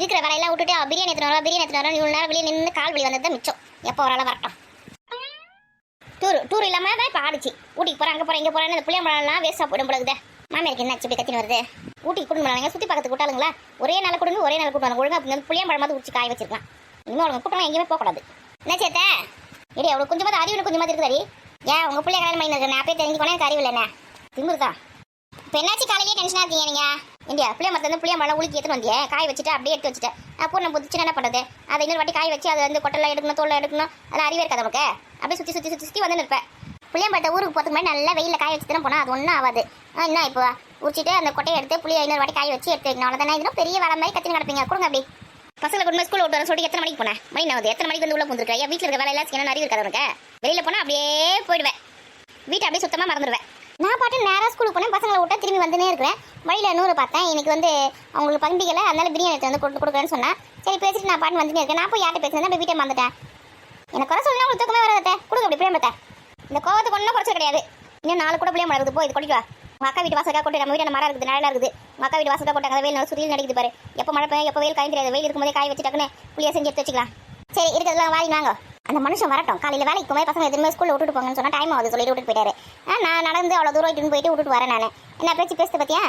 இருக்கிற வேலையெல்லாம் விட்டுட்டு பிரியாணி எடுத்துட்டு வரணும் இவ்வளோ நேரம் வெளியே நின்று கால் வலி வந்தது மிச்சம். எப்போ ஒரு ஆளாக வரட்டும். டூர் இல்லாமல் தான் இப்போ ஆடிச்சு. ஊட்டிக்கு போகிறேன், அங்கே போகிறேன், இங்கே போகிறேன்னு அந்த புளியம்பழம்லாம் வேஸ்ட்டாக போயிடும் போடுது. மாமியாருக்கு என்ன இப்படி கத்தின்னு வருது? ஊட்டிக்கு கூட்டு போனாங்க, சுற்றி பக்கத்து கூட்டாளுங்களா? ஒரே நாள் கொடுங்க, ஒரே நாள் கூட்டு ஒழுங்காக அப்படிங்க புளியம்பழமாவது உச்சி காய வச்சிருக்கலாம். இனிமேல் அவங்க கூட்டம் எங்கேயுமே போகக்கூடாது. என்ன சேத்த இடி அவ்வளோ கொஞ்சமாக அறிவு கொஞ்சமாக இருக்குதாரி. ஏன் உங்கள் பிள்ளைய கல்யாணம் பண்ணி இருக்கு? நான் அப்படியே தெரிஞ்சு போனேன், எனக்கு அறிவு இல்லைண்ணே. திமுருதான் இப்போ என்னாச்சு? காலையிலேயே டென்ஷனாக இருக்கீங்க நீங்கள். இந்தியா புளிய மரத்துலேருந்து புளியம்பழம் உளுக்கி எடுத்துன்னு வந்தியே, காய வச்சுட்டு அப்படியே எடுத்து வச்சுட்டேன். பூர்ணம் புதிச்சுன்னா என்ன பண்ணுறது? அதை இன்னொரு வாட்டி காய வச்சு அதை வந்து கொட்டெல்லாம் எடுக்கணும், தோலை எடுக்கணும். அதெல்லாம் அறிவே இருக்காது நமக்கு. அப்படியே சுற்றி வந்து இருப்பேன். புளியம்பழத்தை ஊருக்கு போகிறதுக்கு முன்னாடி நல்லா வெயிலில் காய வச்சு தானே போனால் அது ஒன்றும் ஆகாது. என்ன இப்போ உரிச்சிட்டு அந்த கொட்டையை எடுத்து புளியை இன்னொரு வாட்டி காய வச்சு எடுத்து வைக்கணும். அவ்வளோதானே. இதுவும் பெரிய வேலை மாதிரி கத்தின்னு கிடப்பீங்க. கொடுங்க அப்படி. பசங்களை கொண்டு போய் ஸ்கூல் விட்டு வர சொல்லி எத்தனை மணிக்கு போனேன்? மணி ஆகுது. எத்தனை மணிக்கு வந்து உள்ள வந்துருக்கேன்? என் வீட்டில் இருக்க வேலையெல்லாம் செய்யணும், அறிவு இருக்காது உனக்கு. வெளியில் போனால் அப்படியே போயிடுவேன். வீட்டை அப்படியே சுத்தமாக மறந்துடுவேன். நான் பாட்டு நேராக ஸ்கூலுக்கு போனேன், பசங்களை விட்டா திரும்பி வந்துனே இருக்கிறேன். வழியில் 100 பார்த்தேன். இன்னைக்கு வந்து அவங்களுக்கு பண்டிகையில் அதனால பிரியாணி எடுத்து வந்து கொடுக்குறேன்னு சொன்னேன். சரி பேசிட்டு நான் பாட்டு வந்துனே இருக்கேன். நான் போய் யார்கிட்ட பேசுறேன்? போய் வீட்டை மறந்துட்டேன். எனக்கு குறை சொல்லணும், உங்களுக்கு தூக்கமே வராதே. கொடுங்க அப்படி புளியம்பழத்தை. இந்த கோவத்துக்கு ஒன்றும் குறைச்சல் கிடையாது. இன்னும் 4 கூட புளியம்பழம் இருக்குது. போய் இது கொட்டிட்டு வா. உங்கள் அக்கா வீட்டு வாசலுக்காக கொண்டு நம்ம வீட்டில் மரம் இருக்குது, நிழலாக இருக்குது. உங்கள் அக்கா வீட்டு வாசலுக்காக கொண்டாங்க. வெயில் நல்லா சுற்றியில் நடிக்குது பாரு. எப்போ மழை பெய்யும், எப்போ வெயில் காய் தெரியாது. வெயில் இருக்கும்போதே காய் வச்சுட்டாக்குன்னு புளியை செஞ்சு எடுத்து வச்சுக்கலாம். சரி இருக்கிறதுலாம் வாங்கி வாங்க. அந்த மனுஷன் வரட்டும். காலையில் வேலைக்கு போய் பசங்க எதுவுமே ஸ்கூலில் விட்டுட்டு போங்கன்னு சொன்னால் டைம் ஆகுது சொல்லிட்டு விட்டுட்டு போயிட்டாரு. நான் நடந்து அவ்வளோ தூரம் இட்டுன்னு போயிட்டு விட்டுட்டு வரேன். நான் என்ன பேச்சு பேசுறது பார்த்தியா?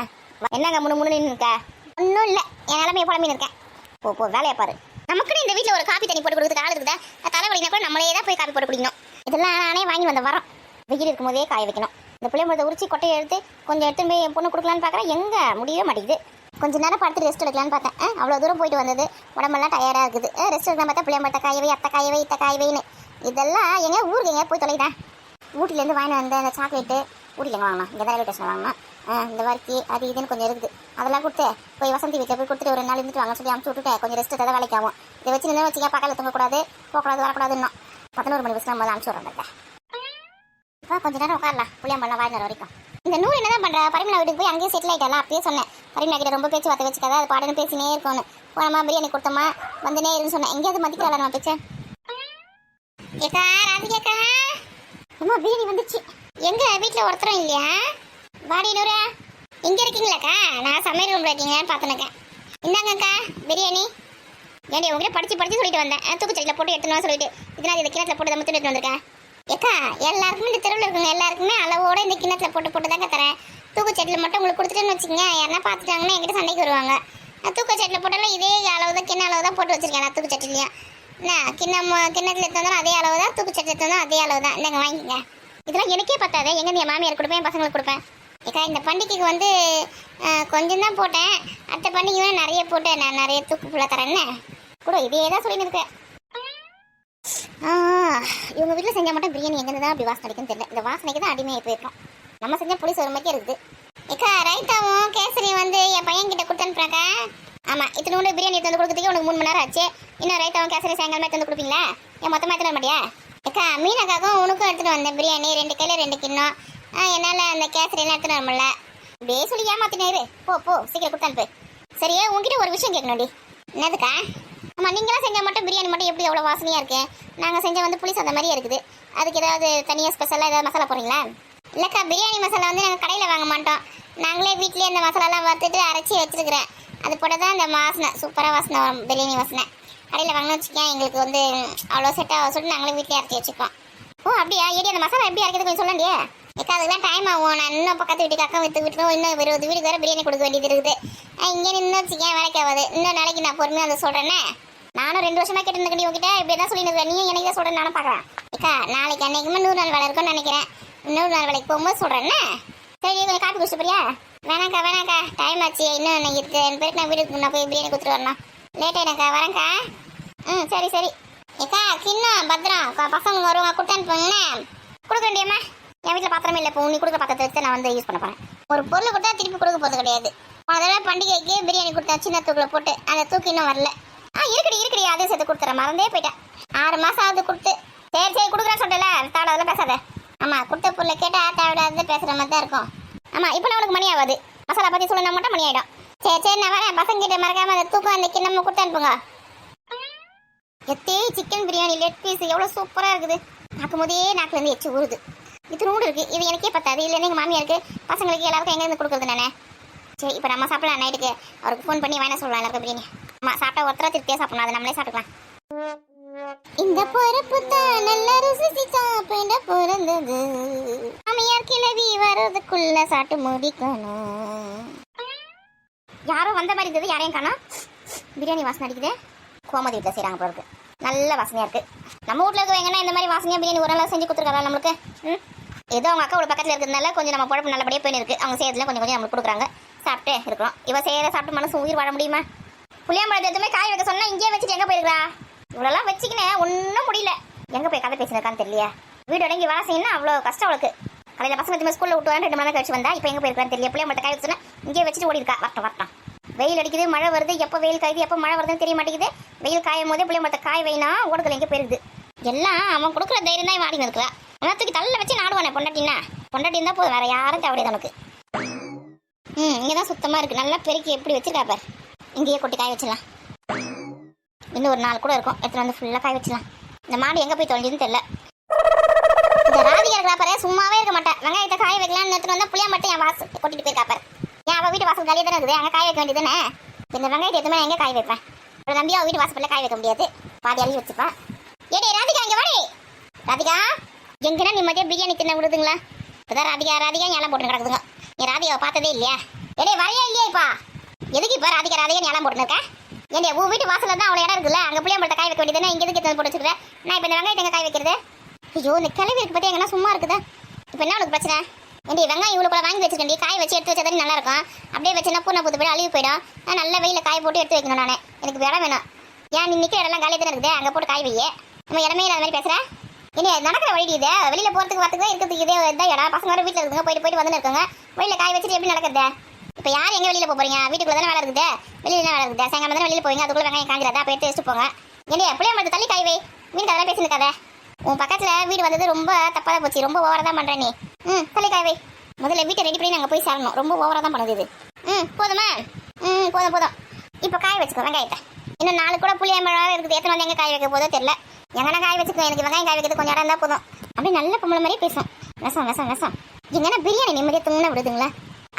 என்னங்க முன்னு நின்று இருக்கா? ஒன்றும் இல்லை, என் நிலமையை புலம்பின்னு இருக்கேன். போ வேலையை பாரு. நமக்குன்னு இந்த வீட்டில் ஒரு காப்பி தண்ணி போட்டு கொடுக்குறதுக்கு ஆள் இருக்குதா? தலைவலினா கூட நம்மளே தான் போய் காப்பி போட்டு குடிக்கணும். இதெல்லாம் நானே வாங்கி வந்த வரோம். வெயில் இருக்கும்போதே காய வைக்கணும். இந்த புளியம்பழத்தை உரிச்சி கொட்டையை எடுத்து கொஞ்சம் எடுத்துன்னு போய் என் பொண்ணு கொடுக்கலான்னு பார்க்குறேன். எங்கே முடியவே மாட்டேங்குது. கொஞ்சம் நேரம் படுத்து ரெஸ்ட் எடுக்கலான்னு பார்த்தேன். அவ்வளோ தூரம் போயிட்டு வந்தது, உடம்பெல்லாம் டயர்டாக இருக்குது. ரெஸ்ட் எடுக்கலாம் பார்த்தா புளியம்பழத்தை காயவை, அத்தை காயவை, இத்த காயவைன்னு இதெல்லாம் எங்கே ஊருக்கு எங்கே போய் தொலைதா? ஊட்டிலேருந்து வாங்கிட்டு வந்த அந்த சாக்லேட்டு ஊட்டில் எங்கே வாங்கணும்? இங்கே தான் ரயில்வே ஸ்டேஷன் வாங்கணும். இந்த வரிக்கி அது இதுன்னு கொஞ்சம் இருக்குது. அதெல்லாம் கொடுத்து போய் வசந்தி வீட்டில் போய் கொடுத்துட்டு ஒரு 2 நாள் இருந்துட்டு வாங்க சொல்லி அமுச்சு விட்டுட்டு கொஞ்சம் ரெஸ்ட் எடுத்தால் வேலைக்கு ஆகும். இதை வச்சு நின்று வச்சுக்க பக்கத்தில் தூங்கக்கூடாது, போகக்கூடாது, வரக்கூடாது. இன்னும் 11 மணி பஸ்லாம் போது அமுச்சு விட்றேன். இப்போ கொஞ்சம் நேரம் உட்காரலாம் புளியம்பழம் வாங்கிற வரைக்கும். இந்த 100 என்ன தான் பண்ணுறா? பரிமளா வீட்டுக்கு போய் அங்கேயே செட்டில் ஆகிட்டாலாம். அப்பயே சொன்னேன் பரிமளா கிட்ட ரொம்ப பேச்சு வார்த்தை வச்சுக்காத, அது பாடன்னு பேசினே இருக்கணும். போனமா பிரியாணி கொடுத்தோமா வந்துனே இருன்னு சொன்னேன். எங்கேயாவது மதிக்கிறாள் நம்ம பேச்சு. ஏக்கா ராதிகேக்கா, அம்மா பிரியாணி வந்துச்சு. எங்க வீட்டில் ஒருத்தரும் இல்லையா? வாடி நூறா, எங்கே இருக்கீங்களாக்கா? நான் சமையல் ரூமில் இருக்கீங்கன்னு பார்த்துனக்கேன். இந்தாங்கக்கா பிரியாணி. ஏன்டி உங்ககிட்ட படிச்சு சொல்லிட்டு வந்தேன். தூக்குச்சட்டியில் போட்டு எடுத்துன்னு சொல்லிட்டு இதனால் இந்த கிணத்துல போட்டு தான் எடுத்து வந்திருக்கேன். ஏக்கா எல்லாருக்குமே இந்த தெருவில் இருக்குங்க எல்லாருக்குமே அளவோட இந்த கிணத்துல போட்டு தாங்க தரேன். தூக்குச்சட்டியில் மட்டும் உங்களுக்கு கொடுத்துட்டேன்னு வச்சுக்கோங்க, யாருன்னா பார்த்துட்டாங்கன்னா என்கிட்ட சண்டைக்கு வருவாங்க. தூக்குச்சட்டியில் போட்டாலும் இதே அளவு தான், கிண்ண அளவு தான் போட்டு வச்சிருக்கேன். நான் தூக்குச்சட்டிலையும் என்ன கிண்ணத்தில் எடுத்தாலும் அதே அளவு தான், தூக்குச்சட்டி எடுத்தாலும் அதே அளவு தான். இந்தாங்க வாங்கிக்கங்க. இதெல்லாம் எனக்கே பத்தாது, எங்கேருந்து என் மாமியார் கொடுப்பேன், என் பசங்களுக்கு கொடுப்பேன். ஏக்கா இந்த பண்டிகைக்கு வந்து கொஞ்சம் தான் போட்டேன், அடுத்த பண்டிகை தான் நிறைய போட்டேன். நான் நிறைய தூக்கு ஃபுல்லாக தரேன்னு கூட இதே தான் சொல்லின்னு இருக்கேன். இவங்க வீட்டில் செஞ்சால் மட்டும் பிரியாணி எங்கேருந்து தான் அப்படி வாசனை அடிக்குன்னு தெரியல. இந்த வாசனைக்கு தான் அடிமையாக போயிருக்கோம். நம்ம செஞ்சால் புளி ஒரு மாதிரியே இருக்குது. ஏக்கா ரைத்தாவும் கேசரியும் வந்து என் பையன்கிட்ட கொடுத்து அனுப்புறாக்கா. ஆமாம், இத்தனோட பிரியாணி எடுத்து வந்து கொடுக்குறதுக்கு உனக்கு 3 மணி நேரம் ஆச்சு. இன்னும் ரைத்தாவும் கேசரி சாயங்காலமாக எடுத்து வந்து கொடுப்பீங்களா? என் மொத்தமாக எடுத்துட மாட்டியா? ஏக்கா மீனாக்காக்கும் உனக்கும் எடுத்துகிட்டு வந்தேன் பிரியாணி 2 கையில் 2 கிண்ணம். என்னால் அந்த கேசரியெல்லாம் எடுத்துகிட்டு வரமுல்ல. அப்படியே சொல்லி ஏமாத்தினேரு. போ சீக்கிரம் கொடுத்து அனுப்பு. சரியா உங்ககிட்ட ஒரு விஷயம் கேட்கணும்டி. என்னதுக்கா? ஆமாம், நீங்களாம் செஞ்சால் மட்டும் பிரியாணி மட்டும் எப்படி எவ்வளோ வாசனையாக இருக்கு? நாங்கள் செஞ்ச வந்து புளி சாதம் மாதிரியே இருக்குது. அதுக்கு ஏதாவது தனியாக ஸ்பெஷலாக ஏதாவது மசாலா போடுறீங்களா? இல்லைக்கா பிரியாணி மசாலா வந்து நாங்கள் கடையில் வாங்க மாட்டோம். நாங்களே வீட்லேயே அந்த மசாலாலாம் வறுத்துட்டு அரைச்சி வச்சுருக்கிறேன். அது போட தான் அந்த வாசனை சூப்பராக வாசனை வரும், பிரியாணி வாசனை. கடையில் வாங்கினு வச்சுக்கேன் எங்களுக்கு வந்து அவ்வளோ செட்டாக சொல்லிட்டு நாங்களே வீட்டிலே அரைச்சி வச்சுக்கோம். ஓ அப்படியா? ஏடி அந்த மசாலா எப்படி அரைக்கிறது கொஞ்சம் சொல்லண்டியே? ஏக்கா அதுதான் டைம் ஆகும். நான் இன்னும் பக்கத்து வீட்டுக்கு அக்கா வீட்டுக்கு இன்னும் 20 வீட்டுக்கு வேறு பிரியாணி கொடுக்க வேண்டியது இருக்குது. இங்கே நின்று வச்சுக்கேன் வேலைக்கு ஆகாது. இன்னும் நாளைக்கு நான் பொறுமையாக அதை சொல்கிறேன்னே. நானும் 2 வருஷமாக கேட்டு இருந்தேன் உங்ககிட்ட. இப்படி தான் சொல்லிட்டு நீயும் எனக்கு தான் சொல்கிறேன். நானும் பார்க்குறேன். ஏக்கா நாளைக்கு அன்னைக்குமே 100 நாள் வேலை இருக்கும்னு நினைக்கிறேன். 100 நாள் வேலைக்கு போகும்போது சொல்கிறேன்னே. சரி கொஞ்சம் காப்பி குடிச்சு போறியா? வேணாக்கா டைம் ஆச்சு. இன்னும் எனக்கு 2 பேருக்கு நான் வீட்டுக்கு நான் போய் பிரியாணி கொடுத்துட்டு வரணும். லேட் ஆகினாக்கா வரேங்க்கா. சரி. ஏக்கா கிண்ணம் பத்திரம் பசங்க வருவாங்க கொடுத்து அனுப்புங்கண்ணே. கொடுக்க வேண்டியம்மா. என் வீட்டில் பாத்திரமே இல்லை. இப்போ நீ கொடுக்க பாத்திரத்தை வச்சு நான் வந்து யூஸ் பண்ண போகிறேன். ஒரு பொருள் கொடுத்தா திருப்பி கொடுக்க போகிறது கிடையாது. அதெல்லாம் பண்டிகைக்கு பிரியாணி கொடுத்தா சின்ன தூக்கில் போட்டு அந்த தூக்கு இன்னும் வரல. இருக்குடி அதே சேர்த்து கொடுத்துறேன். மறந்தே போயிட்டேன். 6 மாதம் ஆகுது கொடுத்து. சரி கொடுக்குறேன்னு சொல்லிட்டல, தேவை அதெல்லாம் பேசாத. ஆமாம் கொடுத்த பொருளை கேட்டால் தேவையாவது பேசுகிற மாதிரி தான் இருக்கும். ஆமாம் இப்போ நான் உனக்கு மணி ஆகாது. மசாலா பற்றி சொல்லணும் மட்டும் மணி ஆகிடும். சரி நான் வரேன். பசங்க கிட்ட மறக்காமல் அந்த தூக்கம் அந்த கிண்ணம் கொடுத்து அனுப்புங்க. சிக்கன் பிரியாணி லெக் பீஸ் எவ்வளோ சூப்பராக இருக்குது. பார்க்கும் போதே நாக்குலேருந்து எச்சு ஊறுது. இது நூடு இருக்குது. இது எனக்கே பத்தாது. இல்லைன்னு எங்கள் மாமியாருக்கு பசங்களுக்கு எல்லாருக்கும் எங்கேருந்து கொடுக்குறது நானே. சரி இப்போ நம்ம சாப்பிடலாம். நைட்டுக்கு அவருக்கு ஃபோன் பண்ணி வேணா சொல்லலாம் எல்லாருக்கும் பிரியாணி. ஆமா, சாப்பிட்டா ஒருத்தர திருப்தியா சாப்பிடணும், அதை நம்மளே சாப்பிட்டுக்கலாம். இந்த பொறுப்பு தான் நல்ல ருசி சாப்பிட பிறந்தது, மாமியார் கிளவி வர்றதுக்குள்ள சாப்பிட்டு முடிக்கணும். யாரோ வந்த மாதிரி இருந்தது, யாரையும் காணோம். பிரியாணி வாசனை அடிக்குது. கோமதி வீட்டில் செய்கிறாங்க போல இருக்கு. நல்ல வாசனையா இருக்கு. நம்ம வீட்டில் இருக்கவங்கன்னா இந்த மாதிரி வாசனையா பிரியாணி ஒரு நாள் செஞ்சு கொடுத்துருக்காங்க நம்மளுக்கு. ஏதோ அவங்க அக்காவோட பக்கத்தில் இருக்கிறதுனால கொஞ்சம் நம்ம பொழப்பு நல்லபடியாக போயின்னு இருக்கு. அவங்க செய்யறதுல கொஞ்சம் கொஞ்சம் நம்மளுக்கு கொடுக்குறாங்க, சாப்பிட்டு இருக்கிறோம். இவ செய்யற சாப்பிட்டு மனசு உயிர் வாழ முடியுமா? புளியாம்பழத்தை எதுவுமே காய வைக்க சொன்னா இங்கேயே வச்சுட்டு எங்கே போயிருக்கா? இவ்வளோலாம் வச்சுக்கினேன், ஒன்றும் முடியல. எங்கே போய் கதை பேசினிருக்கான்னு தெரியலையா? வீடு அடங்கி வேலை செய்யணும்னா அவ்வளோ கஷ்டம் அவளுக்கு. காலையில் பசங்க திரும்ப ஸ்கூலில் விட்டு 2 மணி நேரம் கழிச்சு வந்தா இப்போ எங்கே போயிருக்கான்னு தெரியல. புளியாம்பழத்தை காய வச்சுன்னா இங்கேயே வச்சுட்டு ஓடி இருக்கா. வரட்டும். வெயில் அடிக்குது, மழை வருது. எப்போ வெயில் காயுது, எப்போ மழை வருதுன்னு தெரிய மாட்டேங்குது. வெயில் காயும் போதே புளியாம்பழத்தை காய வைனா ஓடுதல் எங்கே போயிருது. எல்லாம் அவன் கொடுக்குற தைரியம் தான் வாடி நிற்கிறா. தூக்கி தள்ள வச்சு நாடுவானே பொண்டாட்டின்னா. பொண்டாட்டி இருந்தால் போதும், வேற யாரும் தேவையாது நமக்கு. இங்கே தான் சுத்தமாக இருக்குது. நல்லா பெருக்கி எப்படி வச்சிருக்கா பார். இங்கேயே கொட்டி காய வச்சிடலாம். இன்னும் ஒரு 4 கூட இருக்கும், எடுத்துகிட்டு வந்து ஃபுல்லாக காய வச்சிடலாம். இந்த மாடு எங்கே போய் தொலைஞ்சுன்னு தெரியல. இந்த ராதிகா இருக்கிறா பாரு, சும்மாவே இருக்க மாட்டேன். வெங்காயத்தை காய வைக்கலாம்னு எடுத்துகிட்டு வந்தால் புளியா மட்டும் என் வாசல் கொட்டிட்டு போயிருக்கா பாரு. ஏன் அவள் வீட்டு வாசல் காலியாக தானே இருக்குது, அங்கே காய வைக்க வேண்டியது தானே. இந்த வெங்காயத்தை எதுவுமே எங்கே காய வைப்பேன்? ஒரு நம்பி அவள் வீட்டு வாசலில் காய வைக்க முடியாது, பாதி அழிச்சு வச்சுப்பேன். ஏடே ராதிகா, இங்கே வாடி. ராதிகா, எங்கன்னா நிம்மதியாக பிரியாணி தின்ன விடுதுங்களா? இப்போதான் ராதிகா ஏலம் போட்டு கிடக்குதுங்க. என் ராதிகாவை பார்த்ததே இல்லையா? ஏடே வரையா இல்லையாப்பா? எதுக்கு இப்போ ராதிகா ஏலம் போட்டுன்னு இருக்கேன்? ஏண்டே உன் வீட்டு வாசலில் தான் அவ்வளோ இடம் இருக்குல்ல, அங்கே புளியாம்பழத்தை காய வைக்க வேண்டியதுன்னா இங்கே எதுக்கு போட்டு வச்சுக்கிறேன்? நான் இப்போ இந்த வெங்காயத்தை எங்கே காய வைக்கிறது? ஐயோ, இந்த கிளவி இருக்கு பற்றி எங்கன்னா சும்மா இருக்குதா? இப்போ என்ன உனக்கு பிரச்சனை? ஏண்டி வெங்காயம் இவ்வளோ கூட வாங்கி வச்சுக்கண்டி, காய வச்சு எடுத்து வச்சா தானே நல்லா இருக்கும். அப்படியே வச்சுன்னா பூனை பூத்து போய்டும், அழிவு போயிடும். நான் நல்ல வெயில காய போட்டு எடுத்து வைக்கணும். நான் எனக்கு இடம் வேணும். ஏன் நீ நிற்கிற இடம்லாம் காலியாக தானே இருக்குது, அங்கே போட்டு காய வையே. நம்ம இடமே இல்லாத மாதிரி பேசுகிறேன். ஏன்னா நடக்கிற வழி இது, வெளியில் போகிறதுக்கு வரதுக்கு தான் இருக்கிறதுக்கு இதே இதான் இடம். பசங்க வர வீட்டில் இருக்குங்க, போயிட்டு வந்து இருக்காங்க. வெளியில் காய வச்சுட்டு எப்படி நடக்கிறது? இப்போ யார் எங்கே வெளியில் போகிறீங்க? வீட்டுக்குள்ள தானே வேலை இருக்குது, வெளியில் வேலை இருக்குது. சாயங்காலம் தானே வெளியில் போவீங்க, அதுக்குள்ளே வெங்காயம் காஞ்சிடாதா? அப்போ எடுத்து வச்சுட்டு போங்க. ஏன்னா புளியாம்பழத்தை தள்ளி காய் வை. மீன் கதெல்லாம் பேசியிருக்காத. உன் பக்கத்தில் வீடு வந்தது ரொம்ப தப்பாக தான் போச்சு. ரொம்ப ஓவராக தான் பண்ணுறேன் நீ. தள்ளி காய் வை. முதல்ல வீட்டை ரெடி பண்ணி நாங்கள் போய் சேரணும். ரொம்ப ஓவராக தான் பண்ணுது இது. போதுமா? போதும். இப்போ காய வச்சுக்கோ வெங்காயத்தை. இன்னும் 4 கூட புளியாம்பழம் இருக்குது. எத்தனை வந்து எங்கே காய வைக்க போதோ தெரியல. எங்கன்னா காய வச்சுக்கோ. எனக்கு வெங்காயம் காய வைக்கிறது கொஞ்சம் இடம் இருந்தால் போதும். அப்படி நல்ல பொம்பளை மாதிரியே பேசும். விஷம். எங்கன்னா பிரியாணி நிம்மதியாக தூங்கினா விடுதுங்களா?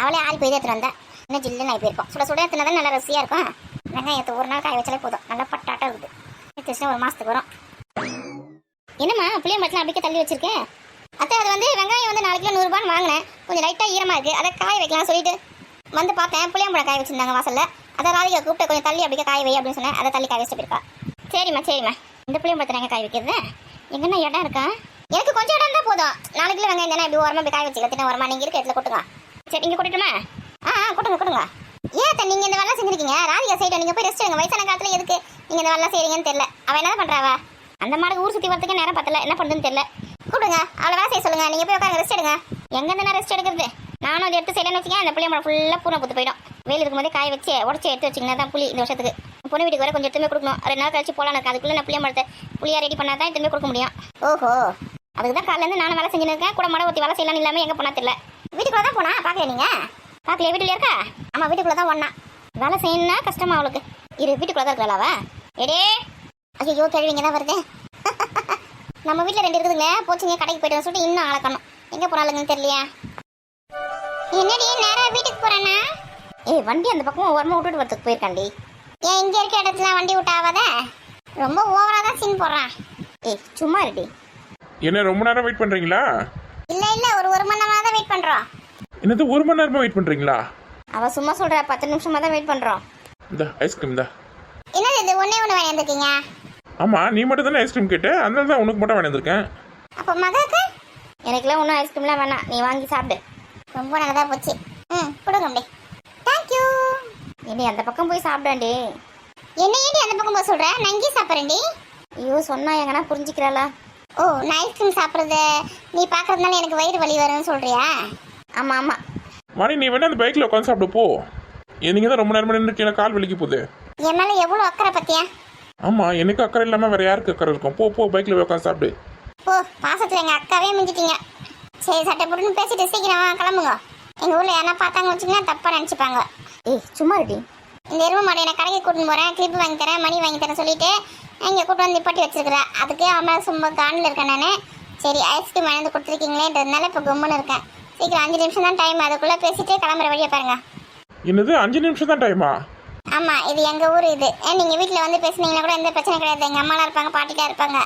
அவளே ஆறி போய் எடுத்துட்டு வந்தா இன்னும் ஜில்லுன்னு ஆகி போயிருக்கும். சுட எடுத்துனா தான் நல்லா ருசியாக இருக்கும். வெங்காயத்தை ஒரு நாள் காய வச்சாலே போதும், நல்லா பட்டாட்டம் இருக்குது. எடுத்துச்சுன்னா 1 மாதத்துக்கு வரும். என்னம்மா புளியாம்பழத்தில் அப்படியே தள்ளி வச்சிருக்கேன்? அத்தை, அது வந்து வெங்காயம் வந்து 4 கிலோ 100 ரூபான்னு வாங்கினேன். கொஞ்சம் லைட்டாக ஈரமாக இருக்குது, அதை காய வைக்கலாம்னு சொல்லிட்டு வந்து பார்த்தேன். புளியாம்பழம் காய வச்சுருந்தாங்க வாசலில். அதை ராதிகா கூப்பிட்டு கொஞ்சம் தள்ளி அப்படியே காய வை அப்படின்னு சொன்னேன். அதை தள்ளி காய வச்சுட்டு போயிருக்கா. சரிம்மா. இந்த புளியாம்பழத்தை நாங்கள் காய வைக்கிறது எங்கன்னா இடம் இருக்கா? எனக்கு கொஞ்சம் இடம் இருந்தால் போதும். 4 கிலோ வெங்காயம் தானே, இப்படி ஓரமாக போய் காய வச்சுக்கலாம். ஓரமாக நீங்கள் இருக்க இடத்துல கொட்டுங்க. சரி, இங்கே கொட்டுட்டுமா? கொட்டுங்க. ஏன் நீங்கள் இந்த வேலை செஞ்சுருக்கீங்க? ராதிகா சைடு நீங்கள் போய் ரெஸ்ட் எடுங்க. வயசான காலத்தில் எதுக்கு நீங்கள் இந்த வேலை செய்கிறீங்கன்னு தெரியல. அவள் என்ன பண்ணுறாவா? அந்த மாடுக்கு ஊர் சுற்றி வரதுக்கு நேரம் பத்தல, என்ன பண்ணுறதுன்னு தெரியல. கூப்பிடுங்க, அவளை வேலை செய்ய சொல்லுங்க. நீங்கள் போய் உட்காந்து ரெஸ்ட் எடுங்க. எங்கேருந்து ரெஸ்ட் எடுக்கிறது? நானும் அதை எடுத்து செய்யணும்னு வச்சுக்கேன். அந்த புளியாம்பழம் ஃபுல்லாக பூனை பூத்து போயிடும். வெயில் இருக்கும்போதே காய வச்சு உடச்சி எடுத்து வச்சிங்கன்னா தான் புளி இந்த வருஷத்துக்கு. பொண்ணு வீட்டுக்கு வர கொஞ்சம் எடுத்துமே கொடுக்கணும். 2 நாள் கழிச்சு போகலான்னு இருக்கு. அதுக்குள்ளே நான் புளியாம்பழத்தை புளியாக ரெடி பண்ணால் தான் எடுத்துமே கொடுக்க முடியும். ஓஹோ, அதுக்கு தான் காலையிலேருந்து நானும் வேலை செஞ்சுன்னு இருக்கேன். கூட மழை ஊற்றி வேலை செய்யலாம்னு இல்லாமல் எங்கே போனால் தெரியல. வீட்டுக்குள்ளே தான் போனா பார்க்கல நீங்கள்? பார்க்கல, வீட்டுல இருக்கா? ஆமாம், வீட்டுக்குள்ளே தான் ஒன்றா வேலை செய்யணும்னா கஷ்டமா அவளுக்கு. வீட்டுக்குள்ளே தான் இருக்கலாவா? எடே, ஐயோ கேள்விங்க தான் வருது. நம்ம வீட்டில் 2 இருக்குதுங்க. போச்சுங்க, கடைக்கு போய்ட்டு சொல்லிட்டு இன்னும் ஆளக்கணும். எங்கே போனாலுங்கன்னு தெரியலையா? என்னடி நேராக வீட்டுக்கு போகிறேன்னா? வண்டி அந்த பக்கம் ஓரமாக விட்டுட்டு வரத்துக்கு போயிருக்காண்டி. ஏன் இங்கே இருக்க இடத்துல வண்டி விட்டாவத? ரொம்ப ஓவராக தான் சீன் போடுறான். சும்மா இருடி. என்ன ரொம்ப நேரம் வெயிட் பண்ணுறீங்களா? இல்லை, ஒரு 1 மணி நேரமாக தான் வெயிட் பண்ணுறோம். என்னது 1 மணி நேரமாக வெயிட் பண்ணுறீங்களா? அவள் சும்மா சொல்கிறா, 10 நிமிஷமாக தான் வெயிட் பண்ணுறோம். இந்த ஐஸ்கிரீம் தான். என்னது இது? ஒன்றே ஒன்று வாங்கியிருக்கீங்க? ஆமாம், நீ மட்டும் தானே ஐஸ்கிரீம் கேட்டு, அதனால தான் உனக்கு மட்டும் வாங்கியிருக்கேன். அப்போ மகாக்கு? எனக்குலாம் ஒன்றும் ஐஸ்கிரீம்லாம் வேணாம், நீ வாங்கி சாப்பிடு. ரொம்ப நல்லதாக போச்சு. கொடுங்க அப்படி. தேங்க்யூ. ஏண்டி அந்த பக்கம் போய் சாப்பிடாண்டி. என்ன ஏண்டி அந்த பக்கம் போய் சொல்கிறேன்? நான் இங்கே சாப்பிட்றேன்டி. ஐயோ, சொன்னா எங்கன்னா புரிஞ்சிக்கிறாளா? ஓ, நான் ஐஸ்கிரீம் சாப்பிட்றது நீ பார்க்கறதுனால எனக்கு வயிறு வலி வரும்னு சொல்கிறியா? ஆமாம். மணி, நீ வேணா அந்த பைக்கில் உட்காந்து சாப்பிடு போ. நீங்கள் தான் ரொம்ப நேரம் நின்று கால் வலிக்கு போகுது. என் மேலே எவ்வளோ அக்கறை பற்றியா? ஆமாம், எனக்கு அக்கறை இல்லாமல் வேறு யாருக்கு அக்கறை இருக்கும்? போ பைக்கில் உட்காந்து சாப்பிடு. ஓ, பாசத்தில் எங்கள் அக்காவே மிஞ்சிட்டீங்க. சரி, சட்டை போட்டுன்னு பேசிட்டு சீக்கிரம் கிளம்புங்க. எங்கள் ஊரில் யாரா பார்த்தாங்க வச்சுங்கன்னா தப்பாக நினச்சிப்பாங்க. சும்மா இருடி. இந்த எருமை மாடு என்னை கடைக்கு கூட்டின்னு போகிறேன், கிளிப்பு வாங்கி தரேன், மணி வாங்கி தரேன் சொல்லிட்டு இங்கே கூட்டு வந்து நிப்பாட்டி வச்சிருக்கிறேன். அதுக்கு அவன் சும்மா காண்டில் இருக்கேன் நான். சரி, ஐஸ்கிரீம் வாங்கி கொடுத்துருக்கீங்களேன்றதுனால இப்போ கும்பன்னு இருக்கேன். சீக்கிரம் 5 நிமிஷம் தான் டைம், அதுக்குள்ளே பேசிட்டு கிளம்புற வழியை பாருங்க. என்னது 5 நிமிஷம் தான் டைமா? ஆமா இது எங்க ஊர் இது நீங்க வீட்ல வந்து பேசுனீங்கன்னா கூட எந்த பிரச்சனை கிடையாது. எங்க அம்மாலாம் இருப்பாங்க, பாட்டிக்கா இருப்பாங்க.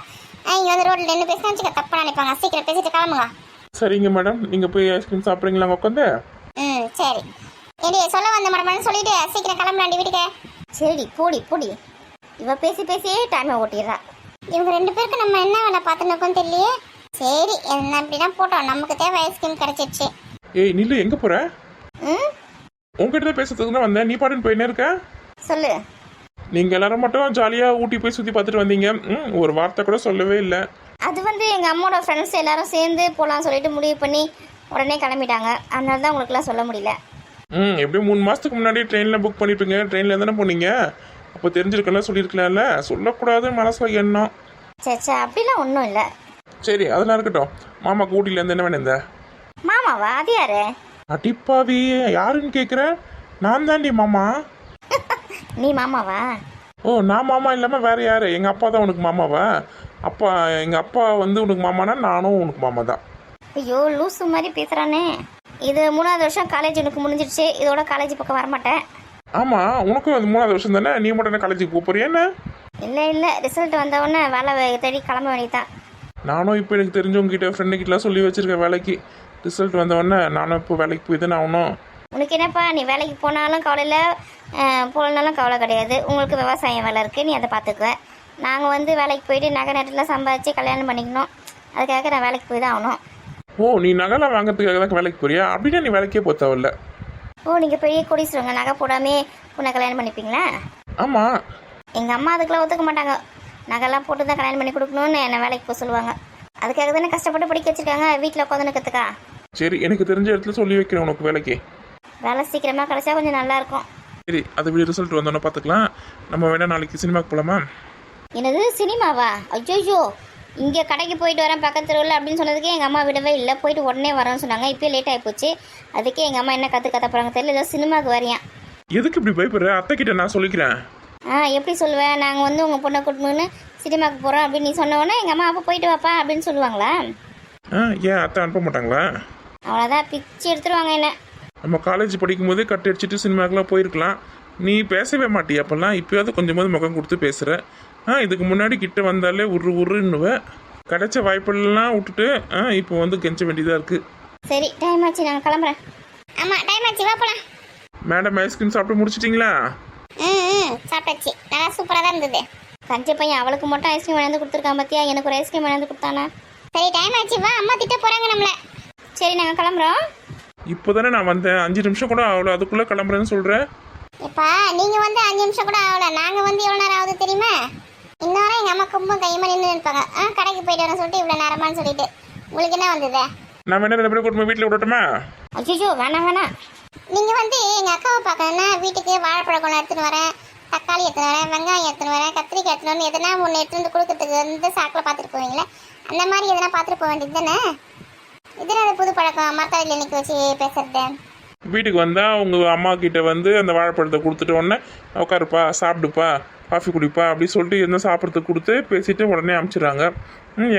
இங்க வந்து ரோட்ல நின்று பேசினா வச்சுக்க தப்பா நினைப்பாங்க. சீக்கிரம் பேசிட்டு கிளம்புங்க. சரிங்க மேடம், நீங்கள் போய் ஐஸ்கிரீம் சாப்பிட்றீங்களா உட்காந்து? சரி. ஏடி சொல்ல வந்த மேடம் சொல்லிட்டு சீக்கிரம் கிளம்பலாண்டி வீட்டுக்கு. சரி போடி போடி. இவ பேசி பேசியே டைமை ஓட்டிடுறா. இவங்க 2 பேருக்கு நம்ம என்ன வேலை பார்த்துன்னு இருக்கோம் தெரியலையே. சரி என்ன அப்படின்னா போட்டோம், நமக்கு தேவை ஐஸ்கிரீம் கிடைச்சிருச்சு. ஏய் நில்லு, எங்கே போகிற? உங்ககிட்ட தான் பேசுறதுக்கு தான் வந்தேன், நீ பாட்டுன்னு போயினே இருக்க. சொல்லு. நீங்கள் எல்லாரும் மட்டும் ஜாலியாக ஊட்டி போய் சுற்றி பார்த்துட்டு வந்தீங்க. ஒரு வார்த்தை கூட சொல்லவே இல்லை. அது வந்து எங்கள் அம்மாவோட ஃப்ரெண்ட்ஸ் எல்லாரும் சேர்ந்து போகலாம் சொல்லிட்டு முடிவு பண்ணி உடனே கிளம்பிட்டாங்க. அதனால தான் உங்களுக்குலாம் சொல்ல முடியல. எப்படியும் 3 மாதத்துக்கு முன்னாடி ட்ரெயினில் புக் பண்ணியிருப்பீங்க. ட்ரெயினில் தானே போனீங்க, அப்போ தெரிஞ்சிருக்கலாம், சொல்லியிருக்கலாம்ல. சொல்லக்கூடாது மனசில் எண்ணம். சே அப்படிலாம் ஒன்றும் இல்லை. சரி அதெல்லாம் இருக்கட்டும். மாமாக்கு ஊட்டிலேருந்து என்ன வேணும்? இந்த மாமாவா? அது யாரு? அடிப்பாவி, யாருன்னு கேட்குறேன்? நான் தாண்டி மாமா. நீ மாமாவா? ஓ நான் மாமா இல்லாமல் வேற யாரு? எங்கள் அப்பா தான் உனக்கு மாமாவா? அப்பா எங்கள் அப்பா வந்து உனக்கு மாமானா நானும் உனக்கு மாமா தான். ஐயோ லூசு மாதிரி பேசுகிறானே. இது 3வது வருஷம் காலேஜ் எனக்கு முடிஞ்சிடுச்சு. இதோட காலேஜ் பக்கம் வரமாட்டேன். ஆமாம், உனக்கும் அது 3வது வருஷம் தானே. நீ மட்டும் என்ன காலேஜுக்கு போக போறியா என்ன? இல்லை ரிசல்ட் வந்தவொடனே வேலை தேடி கிளம்ப வேண்டியதான். நானும் இப்போ எனக்கு தெரிஞ்சவங்ககிட்ட ஃப்ரெண்டுக்கிட்டலாம் சொல்லி வச்சுருக்கேன் வேலைக்கு. ரிசல்ட் வந்தவொடனே நானும் இப்போ வேலைக்கு போய் தானே ஆகணும். உனக்கு என்னப்பா, நீ வேலைக்கு போனாலும் கவலையில் போகலனாலும் கவலை கிடையாது. உங்களுக்கு விவசாயம் வேலை இருக்குது, நீ அதை பார்த்துக்குவ. நாங்கள் வந்து வேலைக்கு போயிட்டு நகை நட்டில் சம்பாதிச்சு கல்யாணம் பண்ணிக்கணும். அதுக்காக நான் வேலைக்கு போய் தான் ஆகணும். ஓ நீ நகைலாம் வாங்கிறதுக்காக தான் வேலைக்கு போறியா? அப்படின்னா நீ வேலைக்கே போக தேவையில்ல. ஓ நீங்கள் பெரிய கோடீஸ்வரங்க, நகை போடாமே உன்னை கல்யாணம் பண்ணிப்பீங்களா? ஆமாம். எங்கள் அம்மா அதுக்கெல்லாம் ஒத்துக்க மாட்டாங்க. நகைலாம் போட்டு தான் கல்யாணம் பண்ணி கொடுக்கணும்னு என்னை வேலைக்கு போக சொல்லுவாங்க. அதுக்காக தானே கஷ்டப்பட்டு படிக்க வச்சுருக்காங்க, வீட்டில் உட்காந்துனுக்கிறதுக்கா. சரி எனக்கு தெரிஞ்ச இடத்துல சொல்லி வைக்கிறேன் உனக்கு வேலைக்கு. வேலை சீக்கிரமாக கிடைச்சா கொஞ்சம் நல்லாயிருக்கும். சரி அது வீடு ரிசல்ட் வந்தோன்னே பார்த்துக்கலாம். நம்ம வேணா நாளைக்கு சினிமாக்கு போகலாமா? என்னது சினிமாவா? ஐயோ இங்கே கடைக்கு போயிட்டு வரேன் பக்கத்து தெருவில் அப்படின்னு சொன்னதுக்கே எங்கள் அம்மா விடவே இல்லை. போயிட்டு உடனே வரேன்னு சொன்னாங்க. இப்போயே லேட் ஆகி போச்சு. அதுக்கே எங்கள் அம்மா என்ன கற்று போகிறாங்க தெரியல. ஏதோ சினிமாவுக்கு வரையா. எதுக்கு இப்படி பயப்படுற? அத்தை கிட்ட நான் சொல்லிக்கிறேன். எப்படி சொல்லுவேன்? நாங்கள் வந்து உங்கள் பொண்ணை கூட்டணுன்னு சினிமாவுக்கு போகிறோம் அப்படின்னு நீ சொன்னோன்னே எங்கள் அம்மா அப்போ போயிட்டு வாப்பா அப்படின்னு சொல்லுவாங்களா? ஏன் அத்தை அனுப்ப மாட்டாங்களா? அவ்வளோதான், பிச்சு எடுத்துருவாங்க என்ன. நம்ம காலேஜ் படிக்கும் போதே கட் அடிச்சுட்டு சினிமாக்கெலாம் போயிருக்கலாம். நீ பேசவே மாட்டியா அப்போல்லாம்? இப்போயாவது கொஞ்சமாவது முகம் கொடுத்து பேசுகிற. இதுக்கு முன்னாடி கிட்ட வந்தாலே உருன்னுவேன். கிடைச்ச வாய்ப்பெல்லாம் விட்டுட்டு இப்போ வந்து கெஞ்ச வேண்டியதாக இருக்குது. சரி டைம் ஆச்சு, நாங்கள் கிளம்புறேன். ஆமாம் டைம் ஆச்சு, வா போலாம். மேடம் ஐஸ்கிரீம் சாப்பிட்டு முடிச்சிட்டிங்களா? சாப்பிட்டாச்சு, நல்லா சூப்பராக தான் இருந்தது. கஞ்ச பையன் அவளுக்கு மட்டும் ஐஸ்கிரீம் வாங்கி கொடுத்துருக்கான் பார்த்தியா, எனக்கு ஒரு ஐஸ்கிரீம் வாங்கி கொடுத்தானா? சரி டைம் ஆச்சு, வா, அம்மா திட்ட போகிறாங்க நம்மளை. சரி நாங்கள் கிளம்புறோம். இப்போ தானே நான் வந்தேன், 5 நிமிஷம் கூட அவ்வளோ, அதுக்குள்ளே கிளம்புறேன்னு சொல்கிறேன். இப்போ நீங்கள் வந்து 5 நிமிஷம் கூட ஆகல, நாங்கள் வந்து எவ்வளோ நேரம் ஆகுது தெரியுமா? இன்னொரு எங்கள் அம்மா கும்பம் கையமாக நின்று இருப்பாங்க. கடைக்கு போயிட்டு வரேன் சொல்லிட்டு இவ்வளோ நேரமானு சொல்லிட்டு. உங்களுக்கு என்ன வந்தது? நான் வேணா 2 பேரும் கூட்டு வீட்டில் விடட்டுமா? ஐயோ வேணாம். நீங்கள் வந்து எங்கள் அக்காவை பார்க்கணுன்னா வீட்டுக்கு வாழைப்பழம் எடுத்துன்னு வரேன், தக்காளி எடுத்துன்னு வரேன், வெங்காயம் எடுத்துன்னு வரேன், கத்திரிக்காய் எடுத்துன்னு வரேன், எதனா ஒன்று எடுத்துன்னு வந்து கொடுக்கறதுக்கு வந்து சாக்கில் பார்த்துட்டு போவீங்களே, அந்த மாதிரி எதனா பார்த்துட்டு போக வேண்டியது தானே. இதுனா அது புது பழக்கம், மரத்தடியில் நிற்க வச்சு பேசுறது. வீட்டுக்கு வந்தால் உங்கள் அம்மா கிட்ட வந்து அந்த வாழைப்பழத்தை கொடுத்துட்டு உடனே உட்காருப்பா, சாப்பிடுப்பா, காஃபி குடிப்பா அப்படி சொல்லிட்டு என்ன சாப்பிட்றதுக்கு கொடுத்து பேசிட்டு உடனே அனுப்பிச்சிடுறாங்க.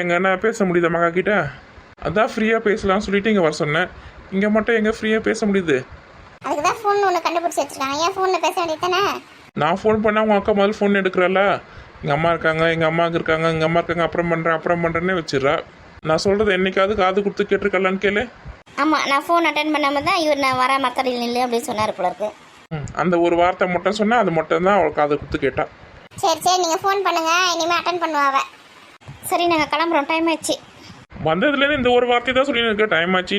எங்கன்னா பேச முடியுது மகா கிட்ட? அதான் ஃப்ரீயாக பேசலாம்னு சொல்லிட்டு இங்கே வர சொன்னேன். இங்கே மட்டும் எங்கே ஃப்ரீயாக பேச முடியுது? அதுக்கு தான் ஃபோன் ஒன்று கண்டுபிடிச்சி வச்சுருக்காங்க. ஏன் ஃபோனில் பேச வேண்டியது தானே? நான் ஃபோன் பண்ணால் உங்கள் அக்கா முதல்ல ஃபோன் எடுக்கிறல்ல. எங்கள் அம்மா இருக்காங்க, எங்கள் அம்மாவுக்கு இருக்காங்க, எங்கள் அம்மா இருக்காங்க, அப்புறம் பண்ணுறேன்னே வச்சிடறா. நான் சொல்கிறது என்னைக்காவது காது கொடுத்து கேட்டிருக்கலான்னு கேளு. ஆமாம், நான் ஃபோன் அட்டன் பண்ணாமல் தான் இவர் நான் வர மத்தடியில் நில்லு அப்படின்னு சொன்னார் போல இருக்கு. அந்த ஒரு வார்த்தை மட்டும் சொன்னால் அது மட்டும் தான் அவள் காது கொடுத்து கேட்டா. சரி நீங்கள் ஃபோன் பண்ணுங்கள், இனிமேல் அட்டன் பண்ணுவாவ. சரி நாங்கள் கிளம்புறோம், டைம் ஆயிடுச்சு. வந்ததுலேருந்து இந்த ஒரு வார்த்தை தான் சொல்லின்னு இருக்க,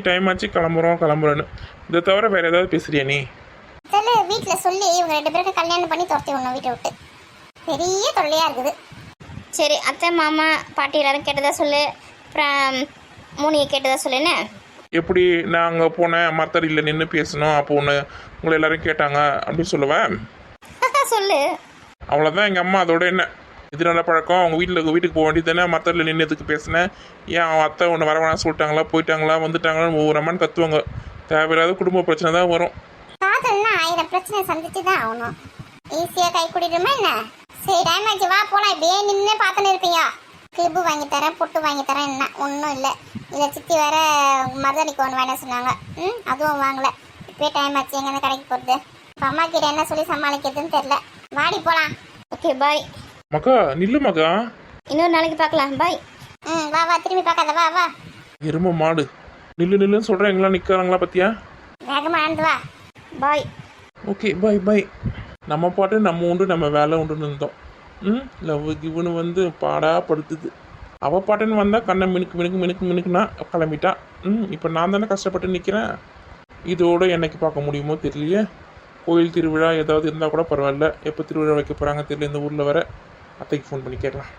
டைம் ஆச்சு கிளம்புறோன்னு. இதை தவிர வேறு ஏதாவது பேசுறியா நீ? சொல்லு, வீட்டில் சொல்லி இவங்க 2 பேருக்கு கல்யாணம் பண்ணி துரத்தி விடணும் வீட்டை விட்டு. பெரிய தொல்லையாக இருக்குது. சரி அத்தை மாமா பாட்டி எல்லாரும் கேட்டதா சொல்லு, அப்புறம் மூணியை கேட்டதா சொல்லுன்னு. எப்படி நான் அங்கே போனேன், மரத்தடியில் நின்று பேசணும், அப்போ உங்களை எல்லாரும் கேட்டாங்க அப்படின்னு சொல்லுவேன். சொல்லு. அவ்வளோதான். எங்கள் அம்மா அதோட என்ன இது நல்ல பழக்கம், அவங்க வீட்டுக்கு போக வேண்டியது தானே, மரத்தடியில் நின்று எதுக்கு பேசினேன், ஏன் அவன் அத்தை ஒன்று வரவேணா சொல்லிட்டாங்களா, போயிட்டாங்களா, வந்துட்டாங்களான்னு ஒவ்வொரு அம்மான்னு கத்துவாங்க. தேவையில்லாத குடும்ப பிரச்சனை தான் வரும். காதல்னா 1000 பிரச்சனை சந்திச்சு தான் ஆகணும். ஈஸியாக கை கூட்டிடுமா என்ன? சரி டைம் ஆச்சு, வா போலாம். இப்படியே நின்று பார்த்துன்னு இருப்பீங்க. கிளிப்பு வாங்கி தரேன், பொட்டு வாங்கி தரேன், என்ன ஒன்றும் இல்லை. இதை சித்தி வேற மருதாணிக்கு ஒன்று வேணா சொன்னாங்க. அதுவும் வாங்கலை. இப்போயே டைம் ஆச்சு, எங்கே கடைக்கு போகிறது? இப்ப அம்மா கிட்ட என்ன சொல்லி சமாளிக்கிறதுன்னு தெரியல. வாடி போலாம். Okay bye. மக்கா நில்லு மக்கா. இன்னொரு நாளைக்கு பார்க்கலாம். பாய். வா வா, திரும்பி பார்க்காத, வா வா. எரும மாடு. நில்லு நில்லுன்னு சொல்கிறேன், எங்களாம் நிற்கிறாங்களா பத்தியா? வேகமா ஆண்டு வா. பாய். ஓகே பாய் பாய். நம்ம பாட்டு நம்ம உண்டு நம்ம வேலை உண்டுன்னு இருந்தோம். லவ் கிவ்னு வந்து பாடா படுத்துது. அவள் பாட்டுன்னு வந்தால் கண்ணை மினுக்கு மினுக்கு மினுக்கு மினுக்குனா கிளம்பிட்டா. இப்போ நான் தானே கஷ்டப்பட்டு நிற்கிறேன். இதோடு என்னைக்கு பார்க்க முடியுமோ தெரியலையே. கோயில் திருவிழா ஏதாவது இருந்தால் கூட பரவாயில்ல. எப்போ திருவிழா வைக்க போகிறாங்க தெரியல இந்த ஊரில் வர. அத்தைக்கு ஃபோன் பண்ணி கேட்கலாம்.